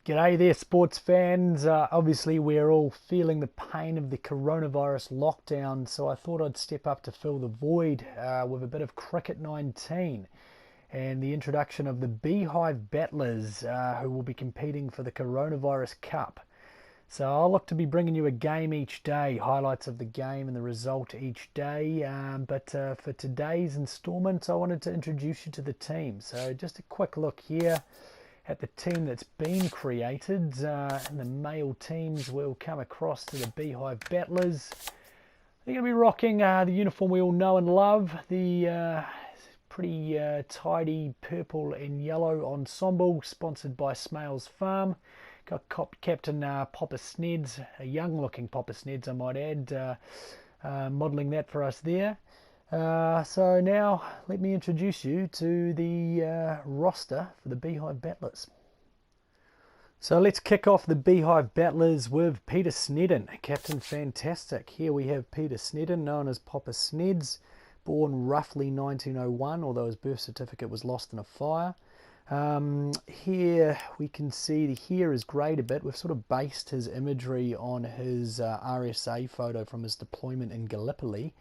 G'day there, sports fans. Obviously, we're all feeling the pain of the coronavirus lockdown, so I thought I'd step up to fill the void with a bit of Cricket 19 and the introduction of the Beehive Battlers, who will be competing for the Coronavirus Cup. So I'll look to be bringing you a game each day, highlights of the game and the result each day. But for today's instalment, I wanted to introduce you to the team. So just a quick look here at the team that's been created. And the male teams will come across to the Beehive Battlers. They're going to be rocking the uniform we all know and love, the pretty tidy purple and yellow ensemble, sponsored by Smales Farm. Got Captain Popper Sneds, a young-looking Popper Sneds, I might add, modelling that for us there. So now let me introduce you to the roster for the Beehive Battlers. So let's kick off the Beehive Battlers with Peter Snedden, Captain Fantastic. Here we have Peter Snedden, known as Popper Sneds, born roughly 1901, although his birth certificate was lost in a fire. Here we can see the hair is greyed a bit. We've sort of based his imagery on his RSA photo from his deployment in Gallipoli.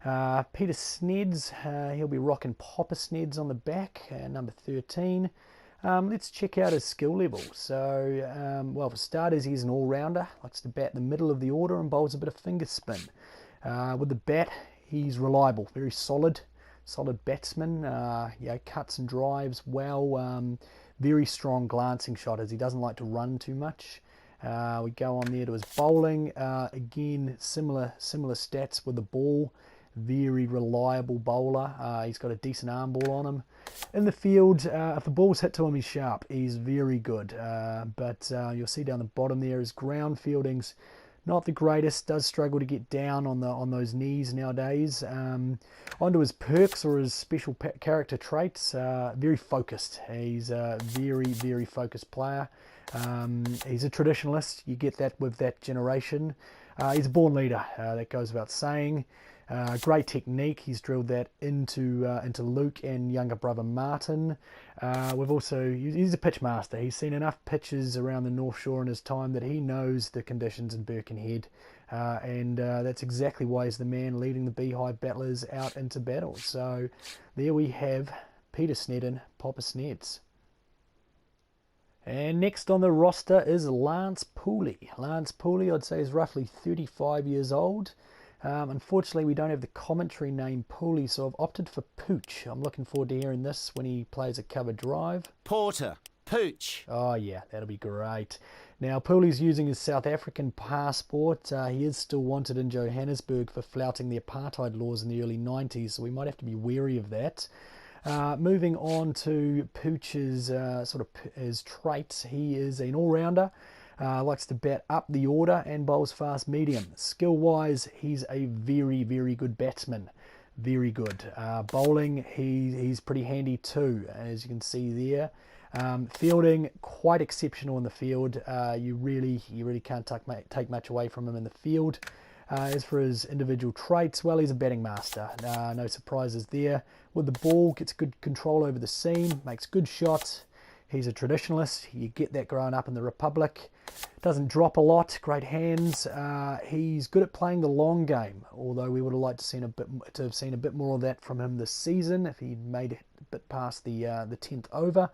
Peter Sneds, he'll be rocking Popper Sneds on the back, number 13. Let's check out his skill level. So, well, for starters, he's an all-rounder, likes to bat in the middle of the order and bowls a bit of finger spin. With the bat, he's reliable, very solid batsman. Cuts and drives well. Very strong glancing shot, as he doesn't like to run too much. We go on there to his bowling. Again, similar stats with the ball. Very reliable bowler. He's got a decent arm ball on him. In the field, if the ball's hit to him, he's sharp. He's very good. But you'll see down the bottom there, his ground fielding's not the greatest. Does struggle to get down on those knees nowadays. Onto his perks or his special character traits. Very focused. He's a very focused player. He's a traditionalist. You get that with that generation. He's a born leader. That goes without saying. Great technique. He's drilled that into Luke and younger brother Martin. He's a pitch master. He's seen enough pitches around the North Shore in his time that he knows the conditions in Birkenhead, and that's exactly why he's the man leading the Beehive Battlers out into battle. So there we have Peter Snedden, Popper Sneds. And next on the roster is Lance Pooley. Lance Pooley, I'd say, is roughly 35 years old. Unfortunately, we don't have the commentary name Pooley, so I've opted for Pooch. I'm looking forward to hearing this when he plays a cover drive. Porter, Pooch. Oh yeah, that'll be great. Now, Pooley's using his South African passport. He is still wanted in Johannesburg for flouting the apartheid laws in the early 90s, so we might have to be wary of that. Moving on to Pooch's his traits, he is an all-rounder. Likes to bat up the order and bowls fast medium. Skill-wise, he's a very good batsman. Very good. Bowling, he's pretty handy too, as you can see there. Fielding, quite exceptional in the field. You really can't take much away from him in the field. As for his individual traits, well, he's a batting master. No surprises there. With the ball, gets good control over the seam, makes good shots. He's a traditionalist. You get that growing up in the Republic. Doesn't drop a lot. Great hands. He's good at playing the long game, although we would have liked to have seen a bit more of that from him this season if he'd made it a bit past the 10th over.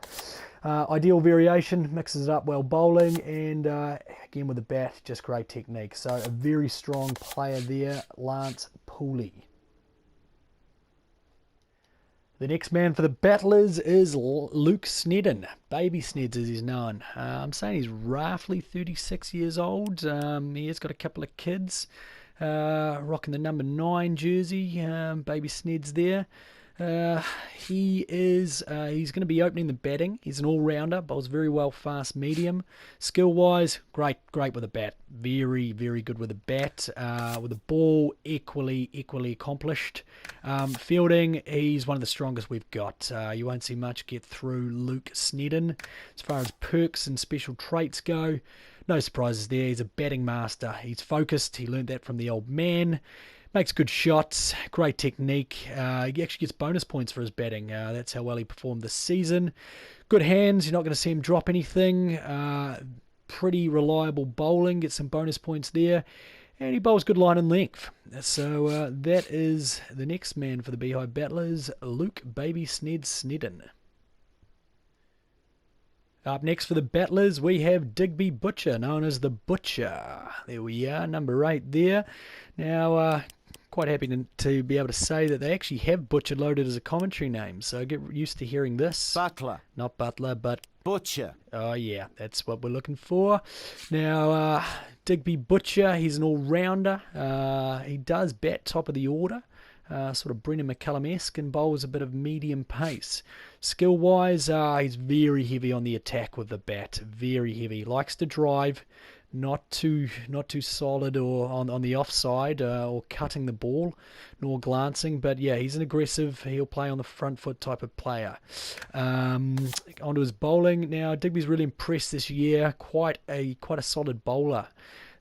Ideal variation, mixes it up well bowling, and again with the bat, just great technique. So a very strong player there, Lance Pooley. The next man for the Battlers is Luke Snedden, Baby Sneds as he's known. I'm saying he's roughly 36 years old. He has got a couple of kids, rocking the number 9 jersey, Baby Sneds there. He's going to be opening the batting. He's an all-rounder, bowls very well fast medium. Skill-wise, great with the bat. Very good with the bat. With the ball, equally accomplished. Fielding, he's one of the strongest we've got. You won't see much get through Luke Snedden. As far as perks and special traits go, no surprises there. He's a batting master. He's focused. He learnt that from the old man. Makes good shots, great technique. He actually gets bonus points for his batting. That's how well he performed this season. Good hands, you're not going to see him drop anything. Pretty reliable bowling, get some bonus points there. And he bowls good line and length. So that is the next man for the Beehive Battlers, Luke Baby Sned Snedden. Up next for the Battlers, we have Digby Butcher, known as the Butcher. There we are, number 8 there. Now, quite happy to be able to say that they actually have Butcher loaded as a commentary name, so get used to hearing this. Butler. Not Butler, but Butcher. Oh, yeah, that's what we're looking for. Now, Digby Butcher, he's an all-rounder. He does bat top of the order, sort of Brendan McCullum-esque, and bowls a bit of medium pace. Skill-wise, he's very heavy on the attack with the bat, very heavy. Likes to drive, not too solid or on the offside or cutting the ball, nor glancing. But yeah, he's an aggressive, he'll play on the front foot type of player. Onto his bowling now. Digby's really impressed this year. Quite a solid bowler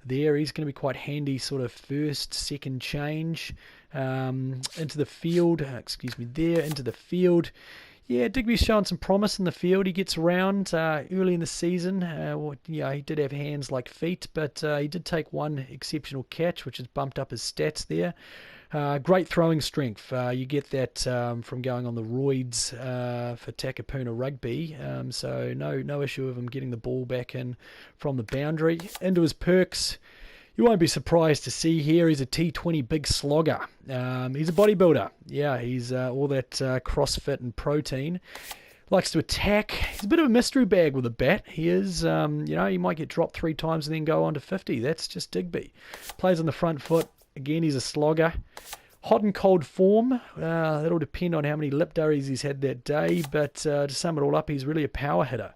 there. He's going to be quite handy, sort of first, second change into the field. Into the field. Yeah, Digby's showing some promise in the field. He gets around early in the season. He did have hands like feet, but he did take one exceptional catch, which has bumped up his stats there. Great throwing strength. You get that from going on the roids for Takapuna rugby. So no issue of him getting the ball back in from the boundary. Into his perks. You won't be surprised to see here he's a T20 big slogger. He's a bodybuilder. Yeah, he's all that CrossFit and protein. Likes to attack. He's a bit of a mystery bag with a bat. He is, he might get dropped 3 times and then go on to 50. That's just Digby. Plays on the front foot. Again, he's a slogger. Hot and cold form. That'll depend on how many lip durries he's had that day. But to sum it all up, he's really a power hitter.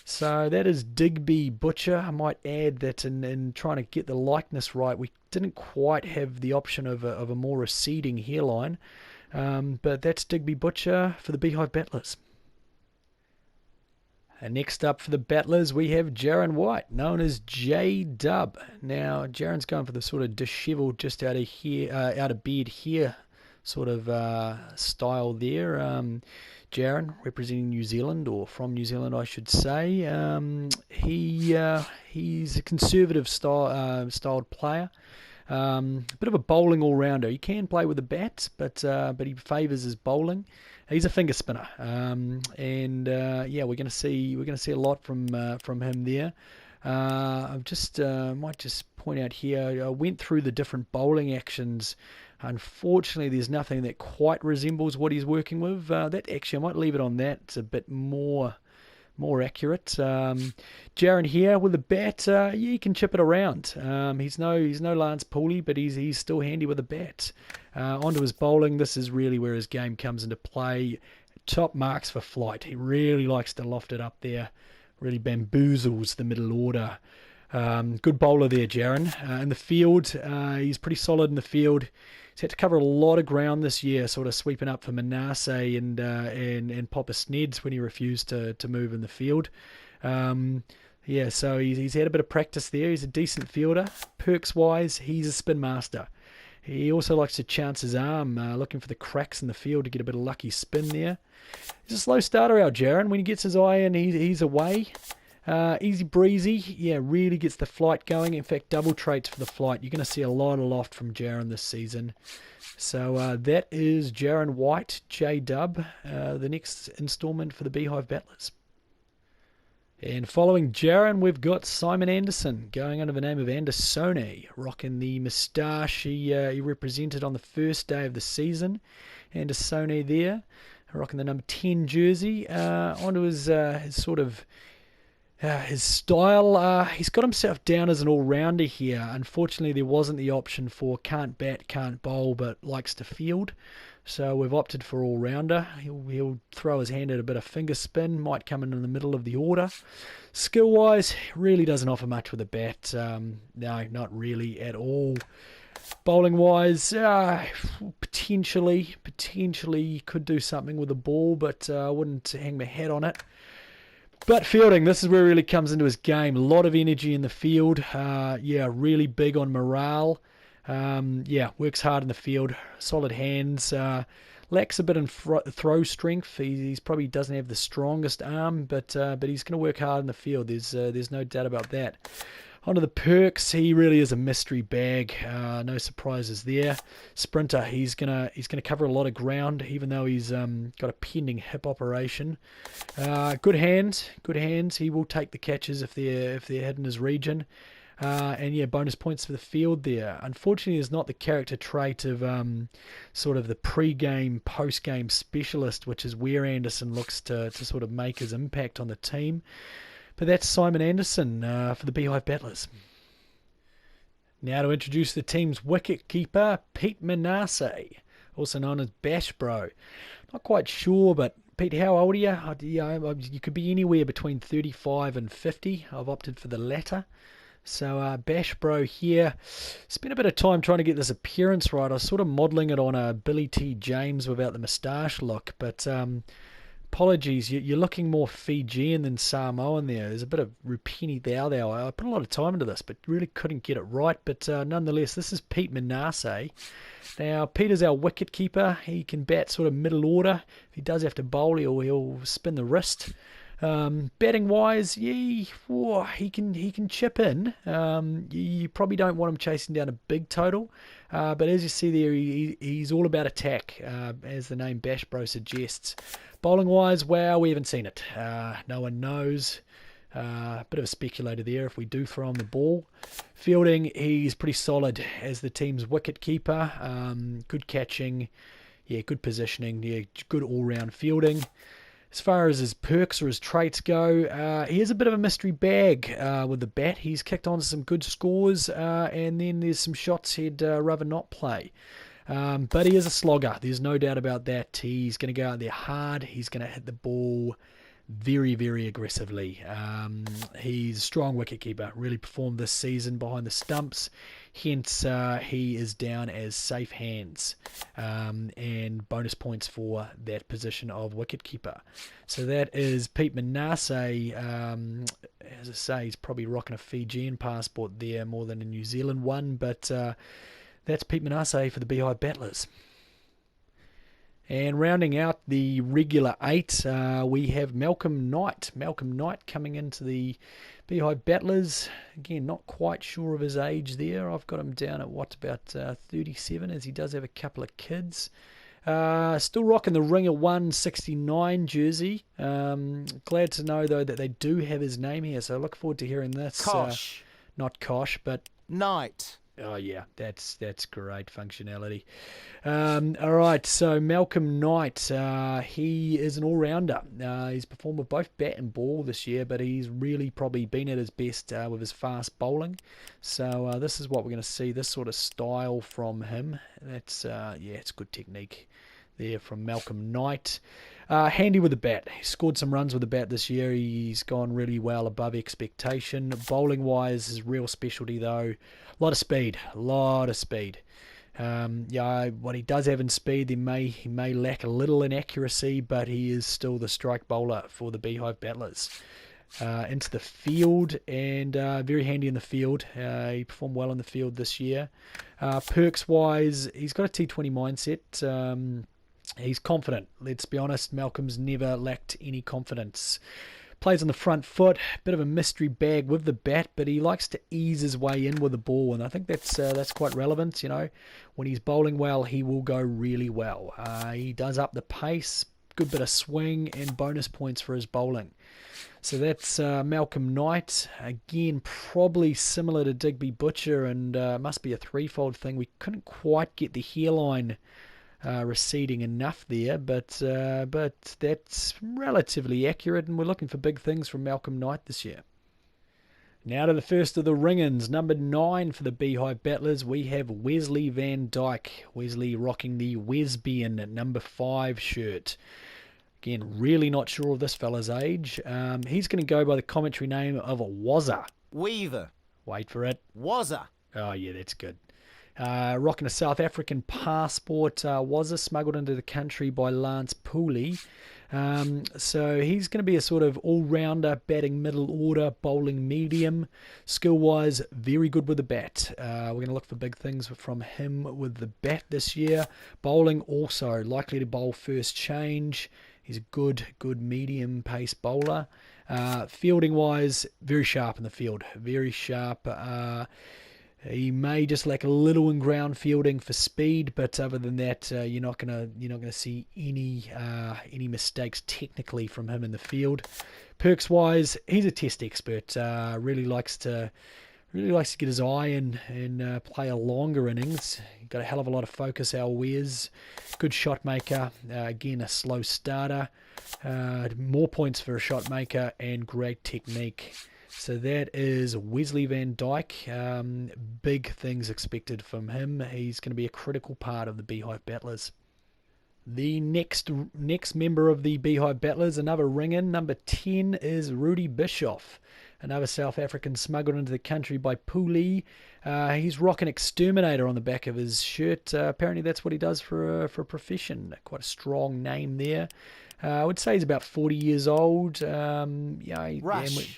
So that is Digby Butcher. I might add that in trying to get the likeness right, we didn't quite have the option of a more receding hairline. But that's Digby Butcher for the Beehive Battlers. And next up for the Battlers, we have Jaron White, known as J-Dub. Now, Jaron's going for the sort of dishevelled, just out of beard hair sort of style there. Jaron, representing New Zealand, or from New Zealand, I should say. He's a conservative styled player. A bit of a bowling all-rounder. He can play with a bat, but he favours his bowling. He's a finger spinner, we're going to see a lot from him there. I might just point out here. I went through the different bowling actions. Unfortunately, there's nothing that quite resembles what he's working with. I might leave it on that. It's a bit more accurate. Jaron here with the bat, he can chip it around. He's no Lance Pooley, but he's still handy with a bat. Onto his bowling, this is really where his game comes into play. Top marks for flight. He really likes to loft it up there. Really bamboozles the middle order. Good bowler there, Jaron. In the field, he's pretty solid in the field. He's had to cover a lot of ground this year, sort of sweeping up for Manasseh and Papa Sneds when he refused to move in the field. So he's had a bit of practice there. He's a decent fielder. Perks-wise, he's a spin master. He also likes to chance his arm, looking for the cracks in the field to get a bit of lucky spin there. He's a slow starter, our Jaron. When he gets his eye in, he's away. Easy breezy, really gets the flight going. In fact, double traits for the flight. You're going to see a lot of loft from Jaron this season. So that is Jaron White, J-Dub, the next instalment for the Beehive Battlers. And following Jaron, we've got Simon Anderson, going under the name of Andersone, rocking the moustache he represented on the first day of the season. Andersone there, rocking the number 10 jersey. Onto his sort of... his style, he's got himself down as an all-rounder here. Unfortunately, there wasn't the option for can't bat, can't bowl, but likes to field. So we've opted for all-rounder. He'll throw his hand at a bit of finger spin, might come in the middle of the order. Skill-wise, really doesn't offer much with a bat. No, not really at all. Bowling-wise, potentially could do something with the ball, but I wouldn't hang my hat on it. But fielding, this is where it really comes into his game. A lot of energy in the field. Really big on morale. Yeah, works hard in the field, solid hands. Lacks a bit in throw strength. He's probably doesn't have the strongest arm, but he's going to work hard in the field. There's no doubt about that. Onto the perks, he really is a mystery bag. No surprises there. Sprinter, he's gonna cover a lot of ground, even though he's got a pending hip operation. Good hands. He will take the catches if they're hit in his region. And yeah, bonus points for the field there. Unfortunately, it's not the character trait of sort of the pre-game, post-game specialist, which is where Anderson looks to sort of make his impact on the team. But that's Simon Anderson for the Beehive Battlers. Now to introduce the team's wicket keeper, Pete Manasseh, also known as Bash Bro. Not quite sure, but Pete, how old are you? You could be anywhere between 35 and 50. I've opted for the latter. So Bash Bro here. Spent a bit of time trying to get this appearance right. I was sort of modelling it on a Billy T. James without the moustache look, but apologies, you're looking more Fijian than Samoan there. There's a bit of Rupini Thou. I put a lot of time into this, but really couldn't get it right. But nonetheless, this is Pete Manasseh. Now, Peter's our wicket keeper. He can bat sort of middle order. If he does have to bowl, he'll spin the wrist. Batting wise, yeah, he can chip in. You probably don't want him chasing down a big total, but as you see there, he's all about attack, as the name Bash Bro suggests. Bowling wise, wow, we haven't seen it. No one knows. Bit of a speculator there if we do throw him the ball. Fielding, he's pretty solid as the team's wicket keeper. Good catching, yeah, good positioning, yeah, good all-round fielding. As far as his perks or his traits go, he is a bit of a mystery bag with the bat. He's kicked on some good scores, and then there's some shots he'd rather not play. But he is a slogger. There's no doubt about that. He's going to go out there hard. He's going to hit the ball very, very aggressively. He's a strong wicketkeeper. Really performed this season behind the stumps. Hence, he is down as safe hands. And bonus points for that position of wicketkeeper. So that is Pete Manasseh. As I say, he's probably rocking a Fijian passport there more than a New Zealand one. But that's Pete Manasseh for the Beehive Battlers. And rounding out the regular 8, we have Malcolm Knight. Malcolm Knight coming into the Beehive Battlers. Again, not quite sure of his age there. I've got him down at about 37, as he does have a couple of kids. Still rocking the Ringer 169 jersey. Glad to know, though, that they do have his name here, so I look forward to hearing this. Kosh. Not Kosh, but Knight. Oh yeah, that's great functionality. All right, so Malcolm Knight, he is an all-rounder. He's performed with both bat and ball this year, but he's really probably been at his best with his fast bowling. So this is what we're going to see, this sort of style from him. That's it's good technique there from Malcolm Knight. Handy with the bat. He scored some runs with the bat this year. He's gone really well above expectation. Bowling wise, his real specialty though, a lot of speed. What he does have in speed, he may lack a little in accuracy, but he is still the strike bowler for the Beehive Battlers. Into the field, and very handy in the field. He performed well in the field this year. Perks wise, he's got a T20 mindset. He's confident. Let's be honest, Malcolm's never lacked any confidence. Plays on the front foot, bit of a mystery bag with the bat, but he likes to ease his way in with the ball, and I think that's quite relevant. You know, when he's bowling well, he will go really well. He does up the pace, good bit of swing, and bonus points for his bowling. So that's Malcolm Knight. Again, probably similar to Digby Butcher, and must be a threefold thing. We couldn't quite get the hairline receding enough there, but that's relatively accurate, and we're looking for big things from Malcolm Knight this year. Now to the first of the ring-ins, number 9 for the Beehive Battlers, we have Wesley Van Dyke. Wesley rocking the Wesbian at number 5 shirt. Again, really not sure of this fella's age. He's going to go by the commentary name of Wazza. Weaver. Wait for it. Wazza. Oh yeah, that's good. Rocking a South African passport, was smuggled into the country by Lance Pooley. So he's going to be a sort of all-rounder, batting middle order, bowling medium. Skill-wise, very good with the bat. We're going to look for big things from him with the bat this year. Bowling also, likely to bowl first change. He's a good medium pace bowler. Fielding wise, very sharp in the field. Very sharp. He may just lack a little in ground fielding for speed, but other than that, you're not gonna see any mistakes technically from him in the field. Perks wise, he's a test expert. Really likes to get his eye in and play a longer innings. Got a hell of a lot of focus, Al Wears. Good shot maker. Again, a slow starter. More points for a shot maker and great technique. So that is Wesley Van Dijk. Big things expected from him. He's going to be a critical part of the Beehive Battlers. The next member of the Beehive Battlers, another ring-in, number 10, is Rudy Bischoff. Another South African smuggled into the country by Pooley. He's rocking Exterminator on the back of his shirt. Apparently that's what he does for a profession. Quite a strong name there. I would say he's about 40 years old. And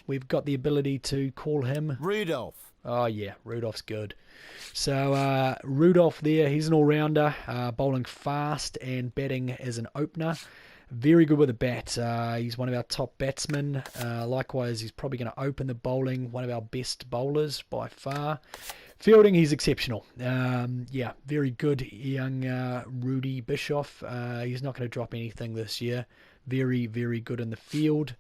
we've got the ability to call him Rudolph. Oh, yeah, Rudolph's good. So Rudolph there, he's an all-rounder, bowling fast and batting as an opener. Very good with the bat. He's one of our top batsmen. Likewise, he's probably going to open the bowling, one of our best bowlers by far. Fielding, he's exceptional. Very good young Rudy Bischoff. He's not going to drop anything this year. Very, very good in the field.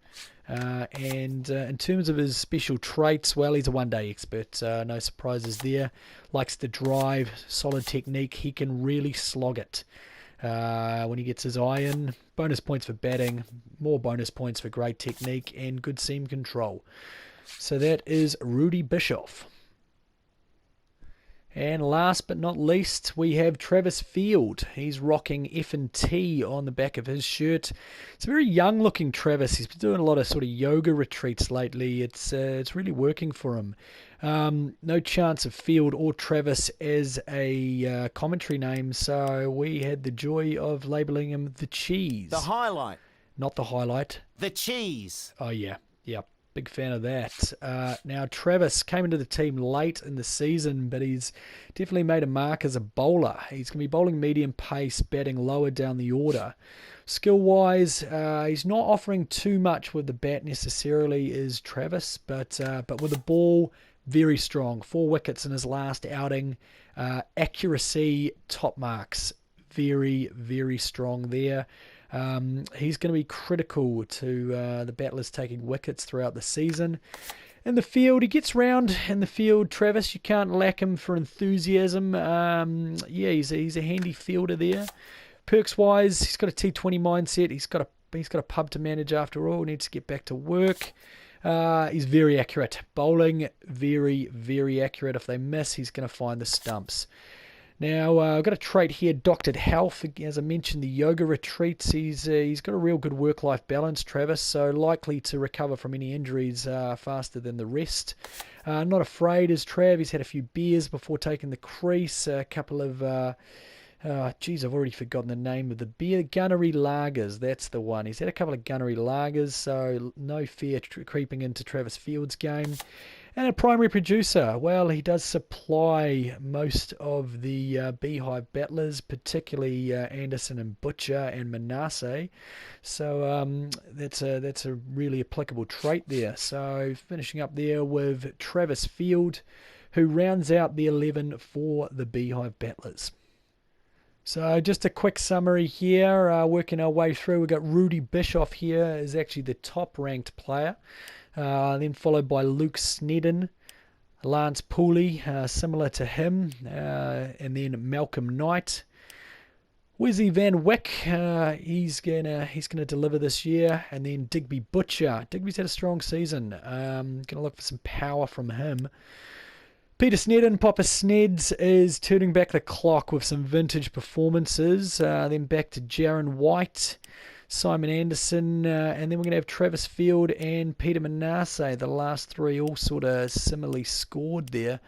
And in terms of his special traits, well, he's a one-day expert. No surprises there. Likes to drive, solid technique. He can really slog it. When he gets his eye in, bonus points for batting, more bonus points for great technique and good seam control. So that is Rudy Bischoff. And last but not least, we have Travis Field. He's rocking F&T on the back of his shirt. It's a very young-looking Travis. He's been doing a lot of sort of yoga retreats lately. It's really working for him. No chance of Field or Travis as a commentary name, so we had the joy of labelling him the Cheese. The highlight. Not the highlight. The cheese. Oh, yeah. Yep. Big fan of that. Now, Travis came into the team late in the season, but he's definitely made a mark as a bowler. He's going to be bowling medium pace, batting lower down the order. Skill-wise, he's not offering too much with the bat necessarily, is Travis, but with the ball, very strong. 4 wickets in his last outing. Accuracy, top marks. Very, very strong there. He's going to be critical to the battlers taking wickets throughout the season. In the field, he gets round in the field, Travis. You can't lack him for enthusiasm. He's a handy fielder there. Perks-wise, he's got a T20 mindset. He's got a pub to manage after all. Needs to get back to work. He's very accurate. Bowling, very, very accurate. If they miss, he's going to find the stumps. Now, I've got a trait here, Doctored Health. As I mentioned, the yoga retreats. He's got a real good work-life balance, Travis, so likely to recover from any injuries faster than the rest. Not afraid is Trav. He's had a few beers before taking the crease. A couple of, I've already forgotten the name of the beer. Gunnery Lagers, that's the one. He's had a couple of Gunnery Lagers, so no fear creeping into Travis Field's game. And a primary producer, well, he does supply most of the Beehive battlers, particularly Anderson and Butcher and Manasseh. So that's a really applicable trait there. So finishing up there with Travis Field, who rounds out the 11 for the Beehive battlers. So just a quick summary here, working our way through. We've got Rudy Bischoff here is actually the top-ranked player. Then followed by Luke Snedden, Lance Pooley, similar to him, and then Malcolm Knight. Wesley Van Wyck, he's gonna deliver this year, and then Digby Butcher. Digby's had a strong season. Gonna look for some power from him. Peter Snedden, Papa Sneds, is turning back the clock with some vintage performances. Then back to Jaron White, Simon Anderson, and then we're going to have Travis Field and Peter Manasseh. The last 3 all sort of similarly scored there.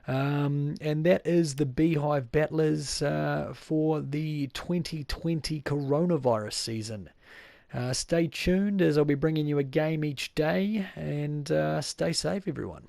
And that is the Beehive Battlers for the 2020 coronavirus season. Stay tuned as I'll be bringing you a game each day, and stay safe, everyone.